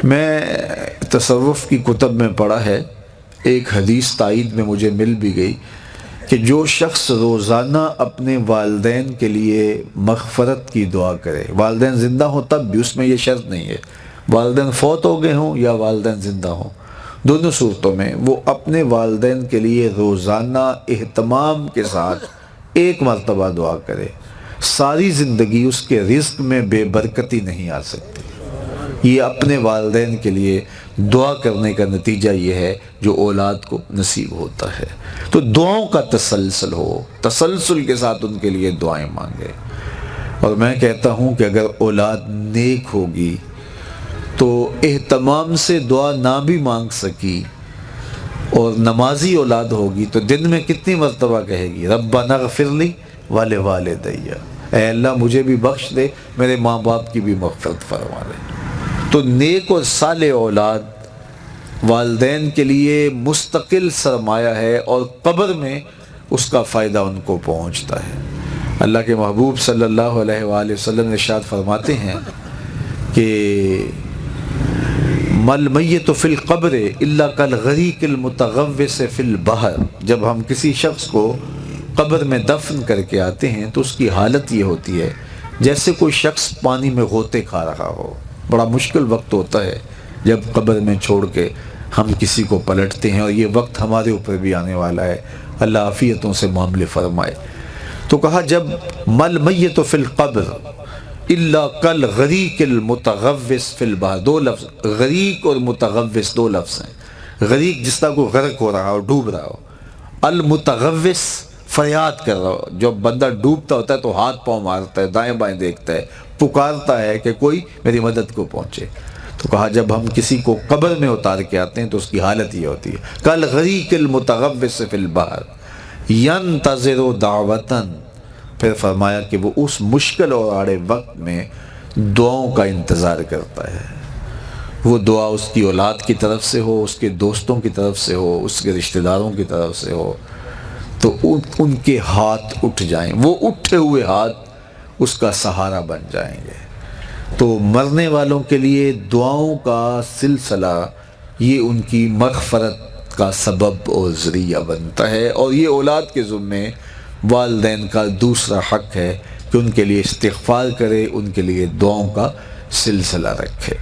میں تصوف کی کتب میں پڑھا ہے، ایک حدیث تائید میں مجھے مل بھی گئی کہ جو شخص روزانہ اپنے والدین کے لیے مغفرت کی دعا کرے، والدین زندہ ہوں تب بھی، اس میں یہ شرط نہیں ہے والدین فوت ہو گئے ہوں یا والدین زندہ ہوں، دونوں صورتوں میں وہ اپنے والدین کے لیے روزانہ اہتمام کے ساتھ ایک مرتبہ دعا کرے، ساری زندگی اس کے رزق میں بے برکتی نہیں آ سکتی۔ یہ اپنے والدین کے لیے دعا کرنے کا نتیجہ یہ ہے جو اولاد کو نصیب ہوتا ہے۔ تو دعاؤں کا تسلسل ہو، تسلسل کے ساتھ ان کے لیے دعائیں مانگے۔ اور میں کہتا ہوں کہ اگر اولاد نیک ہوگی تو اہتمام سے دعا نہ بھی مانگ سکی اور نمازی اولاد ہوگی تو دن میں کتنی مرتبہ کہے گی ربنا اغفر لی ولوالدی، اے اللہ مجھے بھی بخش دے، میرے ماں باپ کی بھی مغفرت فرما دے۔ تو نیک اور صالح اولاد والدین کے لیے مستقل سرمایہ ہے اور قبر میں اس کا فائدہ ان کو پہنچتا ہے۔ اللہ کے محبوب صلی اللہ علیہ وآلہ وسلم نے ارشاد فرماتے ہیں کہ مل میت فی القبر الا کالغریق المتغوص فی البحر، جب ہم کسی شخص کو قبر میں دفن کر کے آتے ہیں تو اس کی حالت یہ ہوتی ہے جیسے کوئی شخص پانی میں غوطے کھا رہا ہو۔ بڑا مشکل وقت ہوتا ہے جب قبر میں چھوڑ کے ہم کسی کو پلٹتے ہیں، اور یہ وقت ہمارے اوپر بھی آنے والا ہے، اللہ عافیتوں سے معاملے فرمائے۔ تو کہا جب مل میت فی القبر الا کالغریق المتغوص فی البحر، دو لفظ غریق اور متغوص دو لفظ ہیں۔ غریق جس طرح کو غرق ہو رہا ہو، ڈوب رہا ہو، المتغوص فریاد کر رہا ہو، جب بندہ ڈوبتا ہوتا ہے تو ہاتھ پاؤں مارتا ہے، دائیں بائیں دیکھتا ہے، پکارتا ہے کہ کوئی میری مدد کو پہنچے۔ تو کہا جب ہم کسی کو قبر میں اتار کے آتے ہیں تو اس کی حالت یہ ہوتی ہے کالغریق المتغوص فی البحر ینتظر دعوتاً، پھر فرمایا کہ وہ اس مشکل اور آڑے وقت میں دعاؤں کا انتظار کرتا ہے۔ وہ دعا اس کی اولاد کی طرف سے ہو، اس کے دوستوں کی طرف سے ہو، اس کے رشتہ داروں کی طرف سے ہو، تو ان کے ہاتھ اٹھ جائیں، وہ اٹھے ہوئے ہاتھ اس کا سہارا بن جائیں گے۔ تو مرنے والوں کے لیے دعاؤں کا سلسلہ یہ ان کی مغفرت کا سبب اور ذریعہ بنتا ہے، اور یہ اولاد کے ذمے والدین کا دوسرا حق ہے کہ ان کے لیے استغفار کرے، ان کے لیے دعاؤں کا سلسلہ رکھے۔